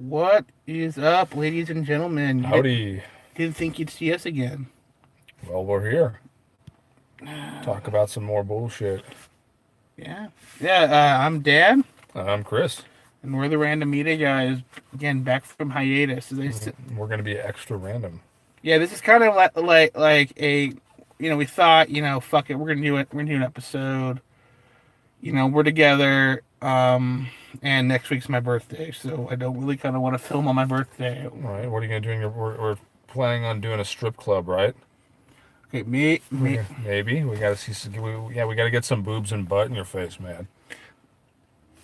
What is up, ladies and gentlemen? Howdy. Didn't think you'd see us again. Well, we're here. Talk about some more bullshit. Yeah. I'm Dan, I'm Chris. and we're the Random Media guys, again, back from hiatus. We're going to be extra random. Yeah, this is kind of like a, we thought, fuck it, we're going to do it. We're going to do an episode. We're together, and next week's my birthday, so I don't really kind of want to film on my birthday. All right, what are you going to do? We're planning on doing a strip club, right? Okay, me. Maybe. We got to see some, we got to get some boobs and butt in your face, man.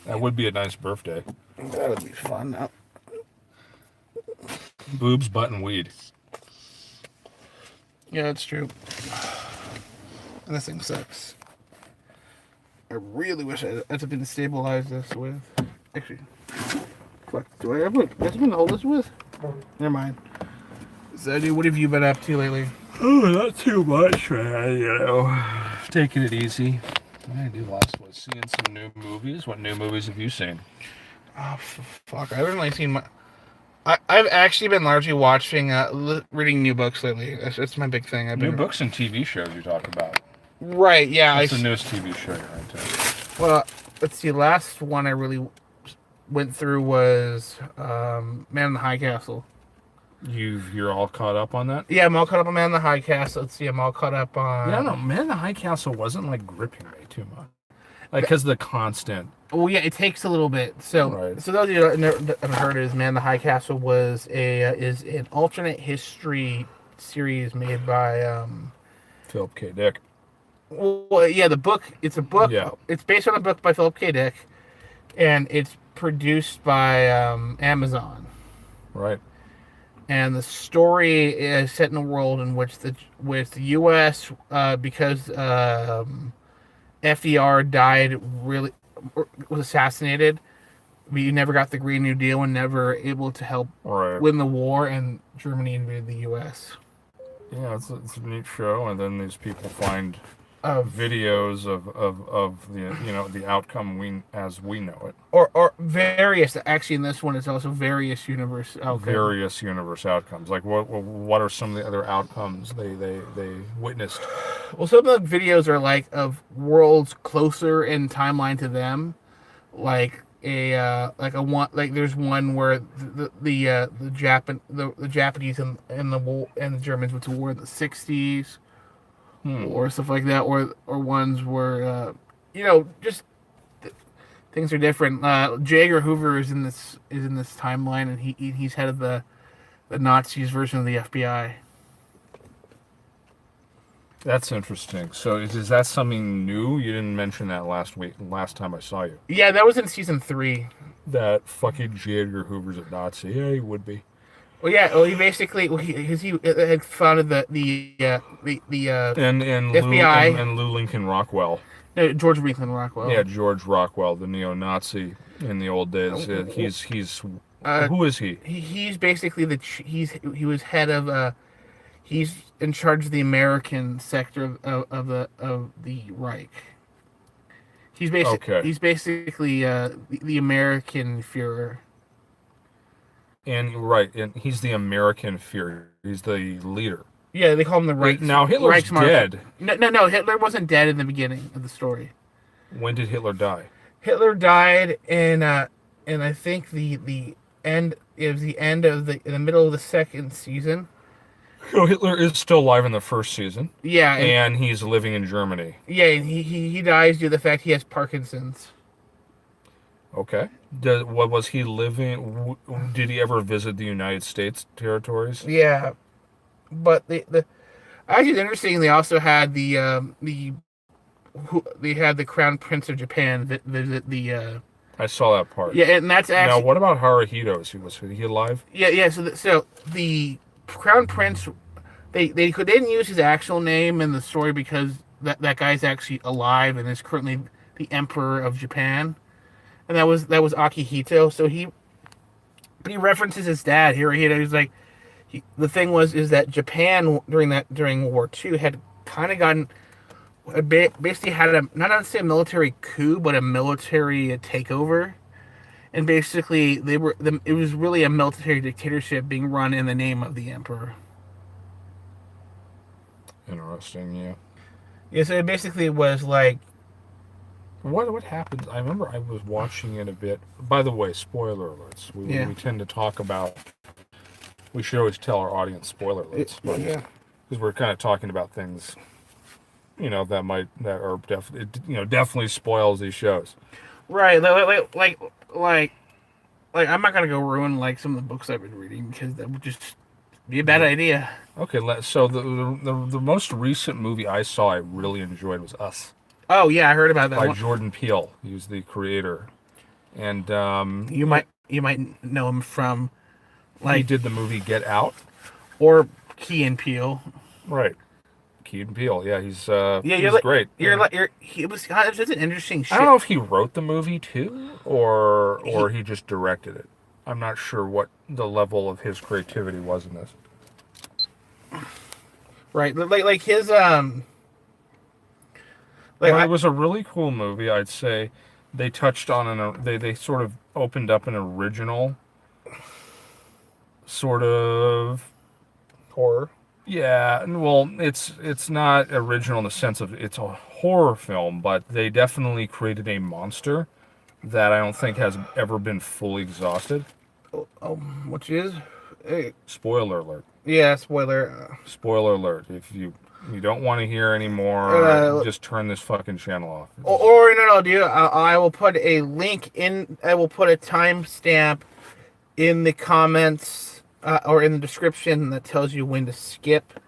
That would be a nice birthday. That would be fun. Boobs, butt, and weed. Yeah, that's true. And this thing sucks. I really wish I had something to stabilize this with. Actually, fuck, do I have something to hold this with? Never mind. So, dude, what have you been up to lately? Oh, not too much, man. Taking it easy. I did last was seeing some new movies. What new movies have you seen? Oh, fuck. I haven't really seen my... I've actually been largely watching, reading new books lately. That's my big thing. New books and TV shows you talk about. Right, yeah. What's the newest TV show you're into? Well, let's see. Last one I really went through was Man in the High Castle. You're all caught up on that? Yeah, I'm all caught up on Man in the High Castle. Let's see, I'm all caught up on... Yeah, no, Man in the High Castle wasn't, gripping me too much. Because of the constant... Well, yeah, it takes a little bit. So, right. So those of you that haven't heard is Man in the High Castle is an alternate history series made by... Philip K. Dick. Well, yeah, the book, it's a book. Yeah. It's based on a book by Philip K. Dick, and it's produced by Amazon. Right. And the story is set in a world in which the U.S. Because FDR died, was assassinated. We never got the Green New Deal and never able to help win the war, and Germany invaded the U.S. Yeah, it's a neat show, and then these people find videos of the outcome as we know it, or various. Actually, in this one, it's also various universe outcomes. Various universe outcomes. Like what are some of the other outcomes they witnessed? Well, some of the videos are of worlds closer in timeline to them, there's one where the Japanese and the Germans went to war in the 60s. Or stuff like that, or ones where just things are different. J. Edgar Hoover is in this timeline, and he's head of the Nazis version of the FBI. That's interesting. So is that something new? You didn't mention that last time I saw you. Yeah, that was in season 3. That fucking J. Edgar Hoover's a Nazi. Yeah, he would be. Well, yeah. Well, he basically he had founded the FBI and Lou Lincoln Rockwell. No, George Lincoln Rockwell. Yeah, George Rockwell, the neo-Nazi in the old days. He's who is he? He's basically he was head of he's in charge of the American sector of the Reich. He's basically the American Führer. And he's the American Führer. He's the leader. Yeah, they call him the Reich. Now Hitler's dead. No, Hitler wasn't dead in the beginning of the story. When did Hitler die? Hitler died in I think the end. It was the end of in the middle of the second season. So Hitler is still alive in the first season. Yeah, and he's living in Germany. Yeah, and he dies due to the fact he has Parkinson's. Okay. What was he living? Did he ever visit the United States territories? Yeah, but actually it's interesting. They also had they had the Crown Prince of Japan visit the. I saw that part. Yeah, and that's actually. Now, what about Haruhito? Was he alive? Yeah. So the Crown Prince, they didn't use his actual name in the story because that guy's actually alive and is currently the Emperor of Japan. And that was Akihito. So he references his dad, Hirohito. He's like, the thing is that Japan during World War II had kind of gotten basically had not necessarily a military coup, but a military takeover. and basically it was really a military dictatorship being run in the name of the emperor. Interesting, yeah. Yeah, so it basically was like, what happened? I remember I was watching it a bit. By the way, spoiler alerts. We tend to talk about. We should always tell our audience spoiler alerts, yeah, because we're kind of talking about things, that are definitely spoils these shows. right. Like I'm not gonna go ruin like some of the books I've been reading because that would just be a bad idea. Okay, so the most recent movie I saw I really enjoyed was Us. Oh yeah, I heard about that By one. Jordan Peele. He was the creator, and You might know him from he like did the movie Get Out. or Key and Peele. Right, Key and Peele. Yeah, he's great. It was just an interesting shit. I don't know if he wrote the movie too, or he just directed it. I'm not sure what the level of his creativity was in this. Right, like his it was a really cool movie. I'd say they touched on they sort of opened up an original sort of horror. Yeah, well, it's not original in the sense of it's a horror film, but they definitely created a monster that I don't think has ever been fully exhausted. Which is Spoiler alert. Yeah, spoiler. Spoiler alert. If you don't want to hear anymore, just turn this fucking channel off. Or no, dude. I will put a link in. I will put a timestamp in the comments or in the description that tells you when to skip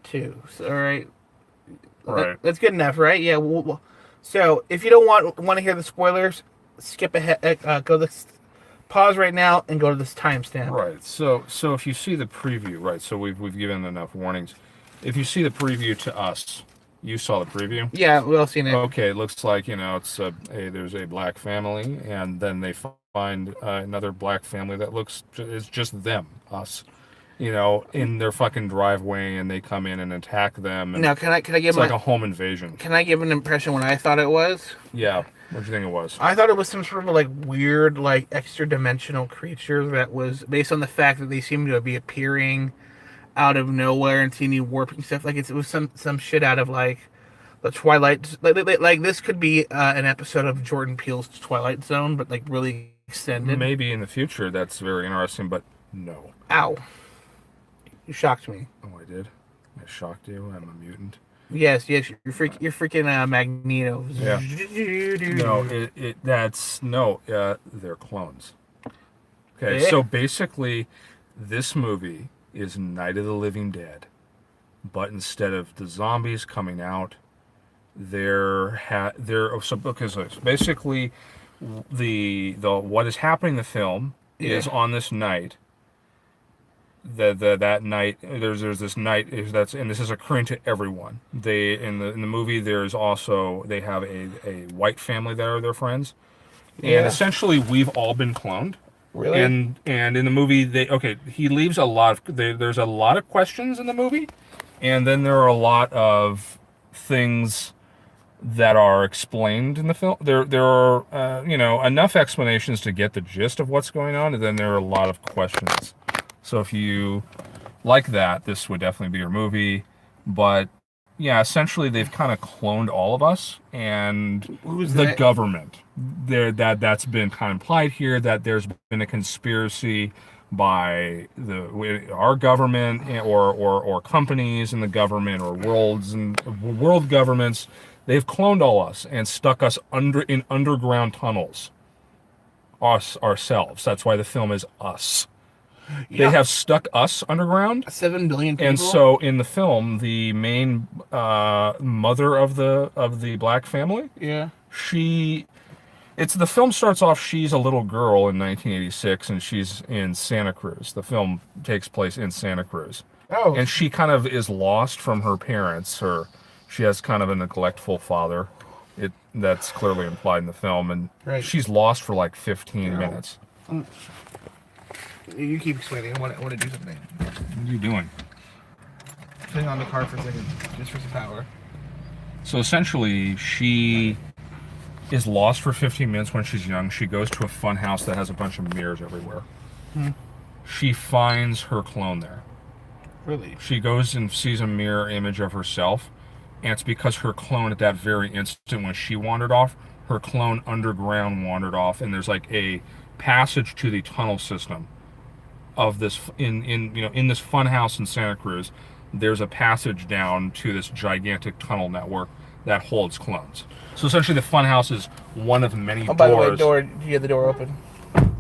to. So, all right. Right. That's good enough, right? Yeah. So if you don't want to hear the spoilers, skip ahead. Pause right now and go to this timestamp. Right. So if you see the preview, right? So we've given enough warnings. If you see the preview to Us, you saw the preview. Yeah, we all seen it. Okay, it looks like it's there's a black family, and then they find another black family that it's just them, us, in their fucking driveway, and they come in and attack them. And now, can I give it's like a home invasion? Can I give an impression what I thought it was? Yeah. What do you think it was? I thought it was some sort of like weird, like extra dimensional creature that was based on the fact that they seem to be appearing out of nowhere and teeny warping stuff. Like it was some shit out of like the Twilight. Like this could be an episode of Jordan Peele's Twilight Zone, but like really extended. Maybe in the future that's very interesting, but no. Ow! You shocked me. Oh, I did. I shocked you. I'm a mutant. Yes, you're freaking Magneto. Yeah. They're clones. Okay, so basically, this movie is Night of the Living Dead, but instead of the zombies coming out, basically the what is happening in the film is on this night. That night there's this night and this is occurring to everyone. They in the movie there's also they have a white family that are their friends, and essentially we've all been cloned. Really? And in the movie he leaves a lot of there's a lot of questions in the movie, and then there are a lot of things that are explained in the film. There are enough explanations to get the gist of what's going on, and then there are a lot of questions. So if you like that, this would definitely be your movie. But yeah, essentially they've kind of cloned all of us, and the government. That's been kind of implied here that there's been a conspiracy by our government or companies in the government or world governments. They've cloned all us and stuck us in underground tunnels. Ourselves. That's why the film is Us. They have stuck us underground. 7 billion people. And so in the film, the main mother of the black family. Yeah. The film starts off. She's a little girl in 1986, and she's in Santa Cruz. The film takes place in Santa Cruz. Oh. And she kind of is lost from her parents. She has kind of a neglectful father. That's clearly implied in the film, and she's lost for like 15 minutes. You keep explaining. I want to do something. What are you doing? Putting on the car for a second, just for some power. So essentially, she is lost for 15 minutes when she's young. She goes to a fun house that has a bunch of mirrors everywhere. She finds her clone there. Really? She goes and sees a mirror image of herself, and it's because her clone at that very instant when she wandered off, her clone underground wandered off, and there's like a passage to the tunnel system of this in this fun house in Santa Cruz. There's a passage down to this gigantic tunnel network that holds clones. So essentially, the fun house is one of many doors. By the way, do you have the door open? There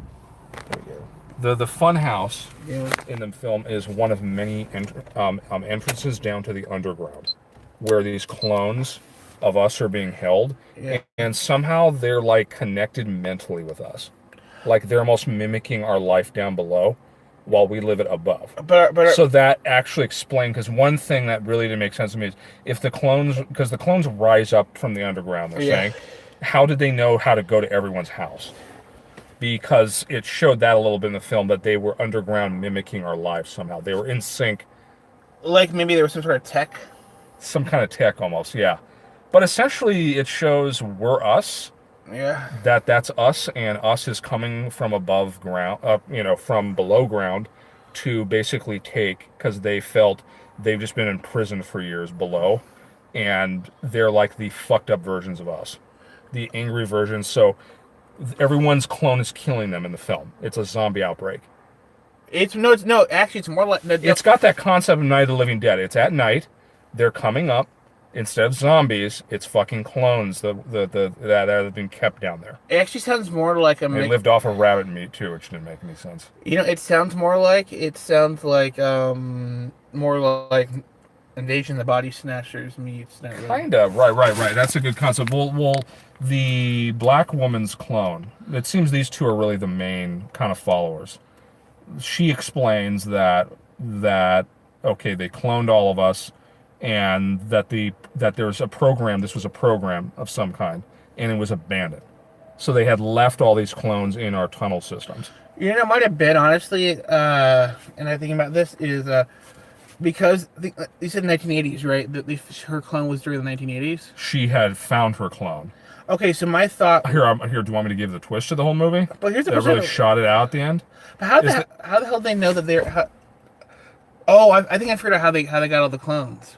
we go. The fun house in the film is one of many entrances down to the underground, where these clones of us are being held, and somehow they're like connected mentally with us, like they're almost mimicking our life down below, while we live it above. But so that actually explained, because one thing that really didn't make sense to me is if the clones, because the clones rise up from the underground, they're saying, how did they know how to go to everyone's house? Because it showed that a little bit in the film, that they were underground mimicking our lives somehow. They were in sync. Like maybe there was some sort of tech? Some kind of tech almost, yeah. But essentially it shows we're us. Yeah. That's us, and us is coming from above ground, from below ground to basically take, because they felt they've just been in prison for years below, and they're like the fucked up versions of us, the angry versions. So everyone's clone is killing them in the film. It's a zombie outbreak. Actually, it's more like... It's got that concept of Night of the Living Dead. It's at night, they're coming up. Instead of zombies, it's fucking clones that have been kept down there. It actually sounds more like They lived off of rabbit meat too, which didn't make any sense. It sounds like more like Invasion of the Body Snatchers meets. Kinda, right. That's a good concept. Well, the black woman's clone. It seems these two are really the main kind of followers. She explains that okay, they cloned all of us. And that there's a program. This was a program of some kind, and it was abandoned. So they had left all these clones in our tunnel systems. It might have been, honestly. And I think about this is because you said 1980s, right? Her clone was during the 1980s. She had found her clone. Okay, so my thought here. Do you want me to give the twist to the whole movie? But here's the question. That really shot it out at the end. But how the hell do they know that they're? I think I figured out how they got all the clones.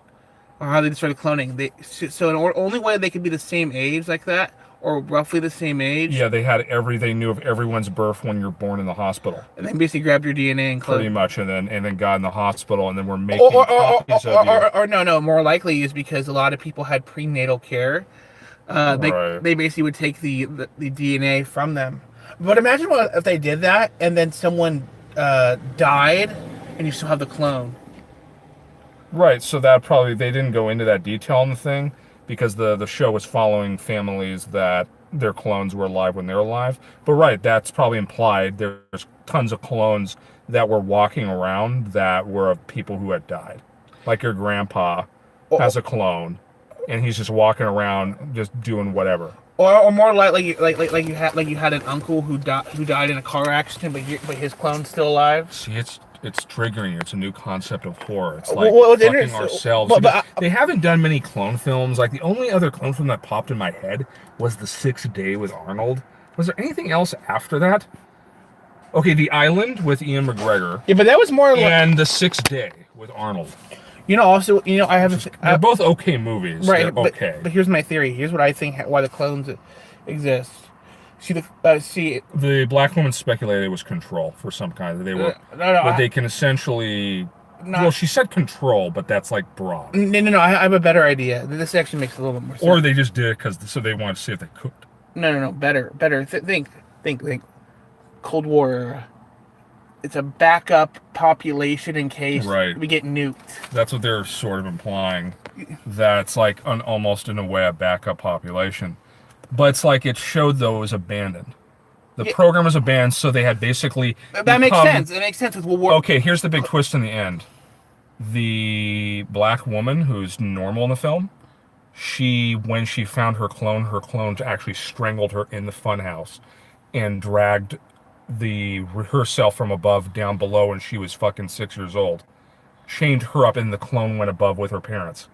Or how they started cloning. So the only way they could be the same age like that, or roughly the same age. Yeah, they knew of everyone's birth when you're born in the hospital. And they basically grabbed your DNA and cloned. Pretty much, and then got in the hospital, and then we're making copies of you. Or no, more likely is because a lot of people had prenatal care. They basically would take the DNA from them. But imagine if they did that, and then someone died, and you still have the clone. Right, so that probably, they didn't go into that detail in the thing, because the show was following families that their clones were alive when they're alive. But right, that's probably implied. There's tons of clones that were walking around that were of people who had died. Like your grandpa has a clone, and he's just walking around just doing whatever. Or more like you had an uncle who died in a car accident, but his clone's still alive. See, it's triggering. It's a new concept of horror. It's like fucking ourselves. They haven't done many clone films. Like the only other clone film that popped in my head was The Sixth Day with Arnold. Was there anything else after that? Okay, The Island with Ian McGregor. Yeah, but that was more. And The Sixth Day with Arnold. They're both okay movies. Right. They're okay. But here's my theory. Here's what I think why the clones exist. The black woman speculated it was control for some kind. They were. They can essentially. Well, she said control, but that's like broad. No. I have a better idea. This actually makes a little bit more sense. Or they just did it so they wanted to see if they could. No. Better. Think. Cold War. It's a backup population in case we get nuked. That's what they're sort of implying. That's like almost in a way a backup population. But it's like it showed, though, it was abandoned. The program was abandoned, so they had basically... That makes sense. It makes sense with World War... Okay, here's the big twist in the end. The black woman, who's normal in the film, when she found her clone actually strangled her in the funhouse and dragged herself from above down below, and she was fucking 6 years old. Chained her up, and the clone went above with her parents.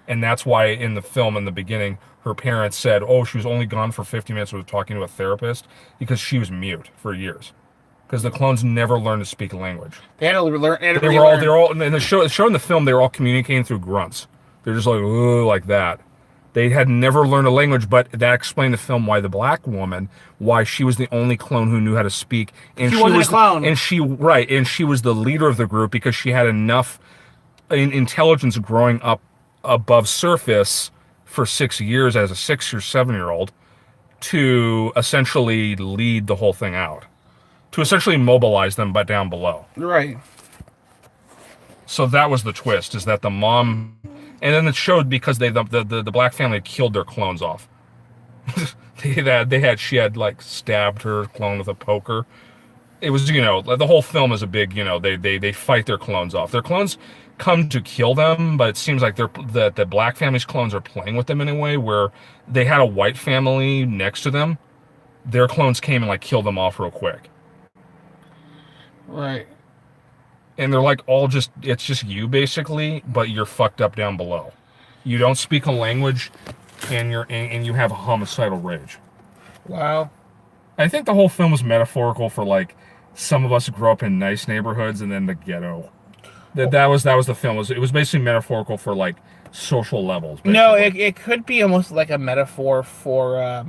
And that's why in the film in the beginning, her parents said, oh, she was only gone for 50 minutes with talking to a therapist because she was mute for years. Because the clones never learned to speak a language. They had to learn. They're all in the show in the film. They were all communicating through grunts. They're just like, ooh, like that. They had never learned a language, but that explained the film why the black woman, why she was the only clone who knew how to speak, and she wasn't was a clone, and she was the leader of the group because she had enough intelligence growing up above surface for 6 years as a 6 or 7-year-old to essentially lead the whole thing out, to essentially mobilize them, but down below. Right. So that was the twist: is that the mom. And then it showed because the black family had killed their clones off. She had like stabbed her clone with a poker. It was, the whole film is a big, they fight their clones off. Their clones come to kill them, but it seems like the black family's clones are playing with them in a way where they had a white family next to them. Their clones came and like killed them off real quick. Right. And they're like it's just you basically, but you're fucked up down below. You don't speak a language, and you have a homicidal rage. Wow. I think the whole film was metaphorical for like some of us grew up in nice neighborhoods and then the ghetto. That was the film. It was basically metaphorical for like social levels. Basically. No, it could be almost like a metaphor for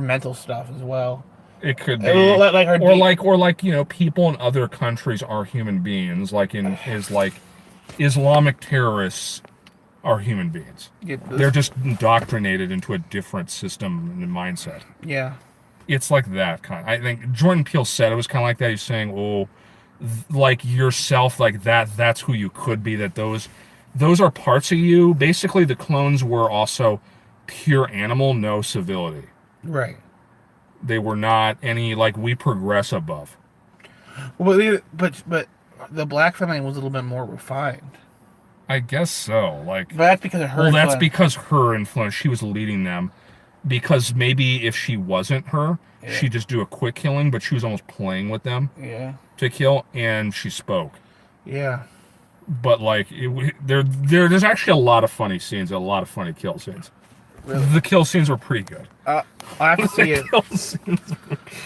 mental stuff as well. It could be, like people in other countries are human beings. Like Islamic terrorists are human beings. They're just indoctrinated into a different system and mindset. Yeah, it's like that kind. I think Jordan Peele said it was kind of like that. He's saying, "Oh, like yourself, like that. That's who you could be. That those are parts of you. Basically, the clones were also pure animal, no civility. Right." They were not any, like, we progress above. Well, but the black family was a little bit more refined. I guess so. Like, but that's because of her. Well, that's because her influence. She was leading them. Because maybe if she wasn't her, she'd just do a quick killing, but she was almost playing with them. Yeah. To kill, and she spoke. Yeah. But like, there's actually a lot of funny scenes, a lot of funny kill scenes. Really? The kill scenes were pretty good. I have to see it.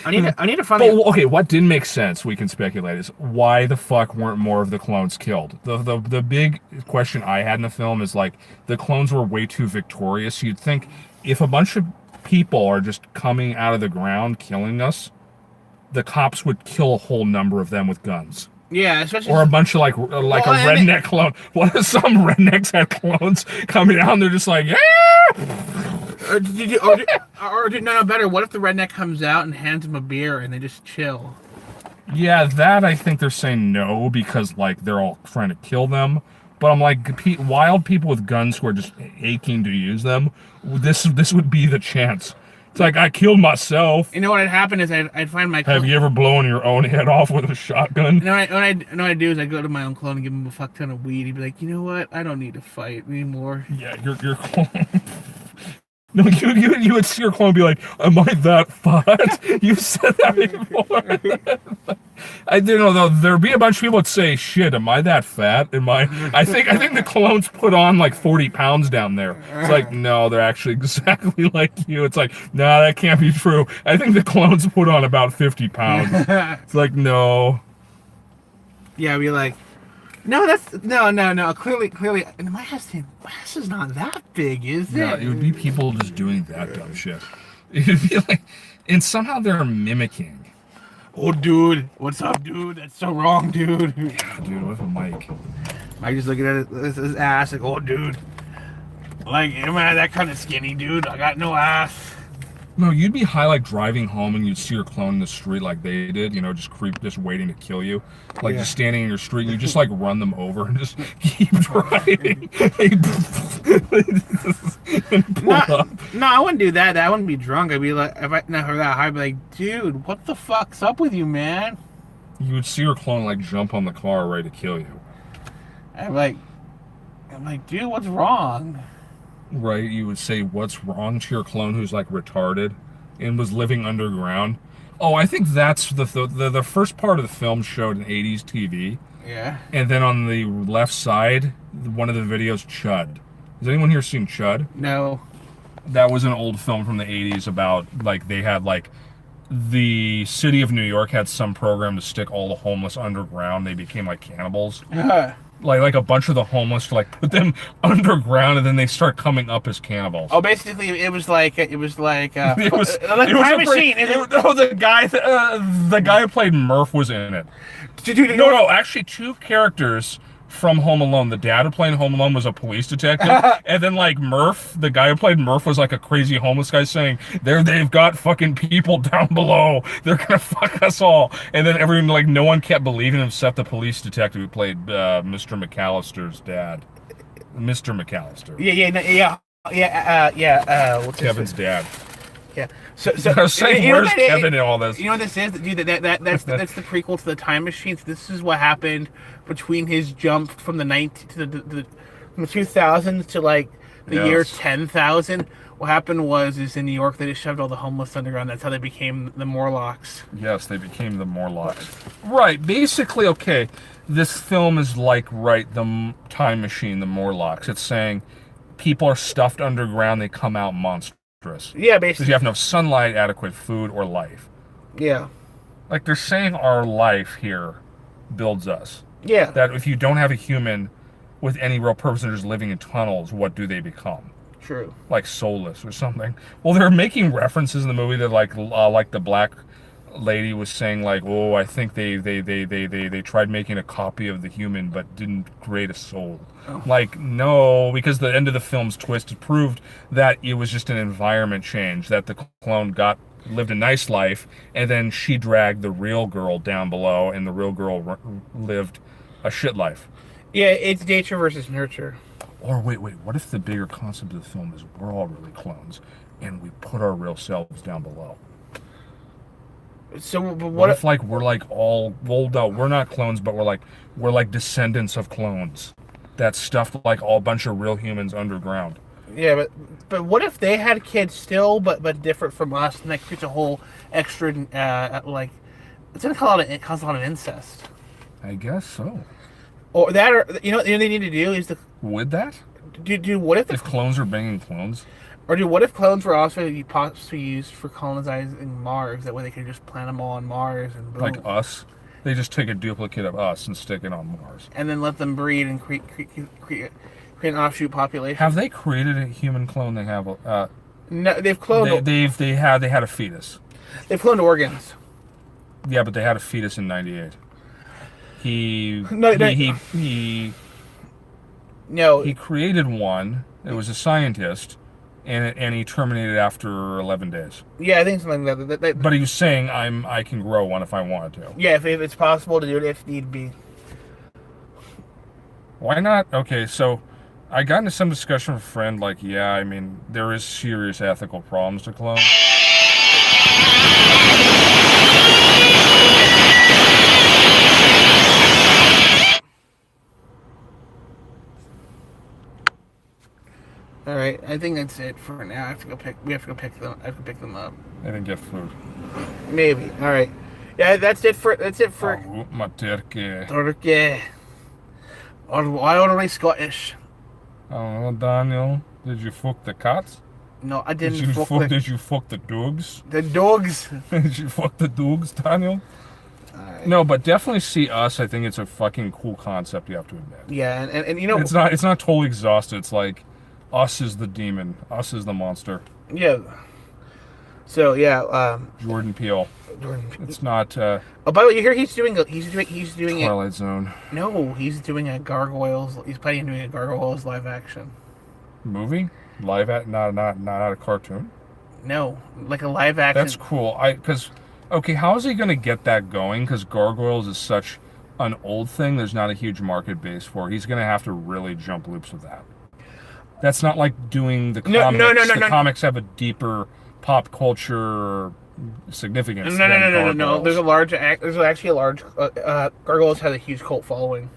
I need to find it. Okay, what didn't make sense, we can speculate, is why the fuck weren't more of the clones killed? The big question I had in the film is like, the clones were way too victorious. You'd think if a bunch of people are just coming out of the ground killing us, the cops would kill a whole number of them with guns. Yeah, especially or a bunch of like a redneck clone. What if some rednecks had clones coming out and they're just like, yeah? No, better. What if the redneck comes out and hands him a beer and they just chill? Yeah, that I think they're saying no because like they're all trying to kill them. But I'm like, wild people with guns who are just aching to use them. This would be the chance. It's like, I killed myself. You know what would happen is I'd find my clone. Have you ever blown your own head off with a shotgun? You know what I do is I go to my own clone and give him a fuck ton of weed. He'd be like, you know what? I don't need to fight anymore. Yeah, your clone. No, you would see your clone and be like, am I that fat? You said that before. I don't know though. There'd be a bunch of people that say, "Shit, am I that fat? I think the clones put on like 40 pounds down there." It's like, no, they're actually exactly like you. It's like, nah, that can't be true. I think the clones put on about 50 pounds. It's like, no. Yeah, be like, no, that's no. Clearly, my ass is not that big, is it? No, it would be people just doing that dumb shit. It'd be like, and somehow they're mimicking. Oh, dude, what's up, dude? That's so wrong, dude. Yeah, dude, with a mic. Mike just looking at his ass like, oh, dude. Like, am I that kind of skinny, dude? I got no ass. No, you'd be high, like, driving home and you'd see your clone in the street like they did, just waiting to kill you. Like, just standing in your street and you just, like, run them over and just keep driving. No, I wouldn't do that. I wouldn't be drunk. I'd be like, if I never that high, I'd be like, dude, what the fuck's up with you, man? You would see your clone, like, jump on the car ready to kill you. I'm like, dude, what's wrong? Right, you would say what's wrong to your clone who's like retarded and was living underground. Oh, I think that's the first part of the film showed an 80s TV. Yeah. And then on the left side, one of the videos chud. Has anyone here seen Chud? No. That was an old film from the 80s about, like, they had, like, the city of New York had some program to stick all the homeless underground. They became, like, cannibals. Like a bunch of the homeless, like, put them underground, and then they start coming up as cannibals. Oh, basically, it was like it was like Time Machine. The guy who played Murph was in it. No, actually, two characters from Home Alone. The dad who played Home Alone was a police detective, and then like Murph, the guy who played Murph was like a crazy homeless guy saying, they've got fucking people down below. They're gonna fuck us all. And then everyone, like, no one kept believing him except the police detective who played Mr. McAllister's dad. Mr. McAllister. What's Kevin's dad. Yeah. So I was saying, where's Kevin in all this? You know what this is, dude? That's the prequel to the Time Machine. So this is what happened between his jump from the from the 2000s to like the year 10,000. What happened is in New York they just shoved all the homeless underground. That's how they became the Morlocks. Yes, they became the Morlocks. Right. Basically, okay. This film is like the Time Machine, the Morlocks. It's saying people are stuffed underground. They come out monstrous. Yeah, Because basically. you have no sunlight, adequate food, or life. Yeah. Like, they're saying our life here builds us. Yeah. That if you don't have a human with any real purpose and they're just living in tunnels, what do they become? True. Like soulless or something. Well, they're making references in the movie that like the black lady was saying, like, oh, I think they tried making a copy of the human but didn't create a soul. Oh. Like, no, because the end of the film's twist proved that it was just an environment change, that the clone lived a nice life, and then she dragged the real girl down below, and the real girl lived a shit life. Yeah, it's nature versus nurture. Or wait, what if the bigger concept of the film is we're all really clones, and we put our real selves down below? So, but What if like we're like all rolled out? We're not clones, but we're like descendants of clones that stuffed like all bunch of real humans underground. Yeah, but what if they had kids still, but different from us, and that creates a whole extra like it's gonna cause a lot of incest. I guess so. Or that, or you know what they need to do is Would that? do what if Clones are banging clones? what if clones were also possibly used for colonizing Mars? That way they could just plant them all on Mars and boom. Like us? They just take a duplicate of us and stick it on Mars. And then let them breed and create an offshoot population. Have they created a human clone? They have. No, they've cloned. They had a fetus. They've cloned organs. Yeah, but they had a fetus in '98. He created one. It was a scientist, and he terminated after 11 days. Yeah, I think something like that. But he was saying I can grow one if I wanted to. Yeah, if it's possible to do it if need be. Why not? Okay, so I got into some discussion with a friend, like, yeah, I mean, there is serious ethical problems to clone. All right, I think that's it for now. We have to go pick them. I have to pick them up. I didn't get food. Maybe. All right. Yeah, that's it for. Oh, my turkey. Turkey. Or why are they Scottish? I don't know, Daniel. Did you fuck the cats? No, I Did didn't. Did you fuck the dogs? The dogs. Did you fuck the dogs, Daniel? Right. No, but definitely see Us. I think it's a fucking cool concept. You have to admit. Yeah, and you know it's not totally exhausted. It's like Us is the demon. Us is the monster. Yeah. So yeah, Jordan Peele. It's not. Oh, by the way, you hear he's doing Twilight Zone. No, he's doing a Gargoyles. He's planning on doing a Gargoyles live action Movie, live at not a cartoon. No, like a live action. That's cool. Okay, how is he gonna get that going? Because Gargoyles is such an old thing. There's not a huge market base for. He's gonna have to really jump loops with that. That's not like doing the comics. No. Comics have a deeper pop culture significance. No. There's actually a large. Gargoyles has a huge cult following.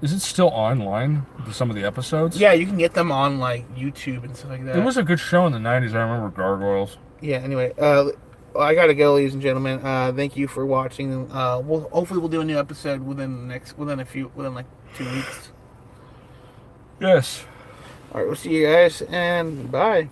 Is it still online? Some of the episodes? Yeah, you can get them on like YouTube and stuff like that. It was a good show in the '90s. I remember Gargoyles. Yeah. Anyway, I gotta go, ladies and gentlemen. Thank you for watching. Hopefully we'll do a new episode within like 2 weeks. Yes. All right, we'll see you guys, and bye.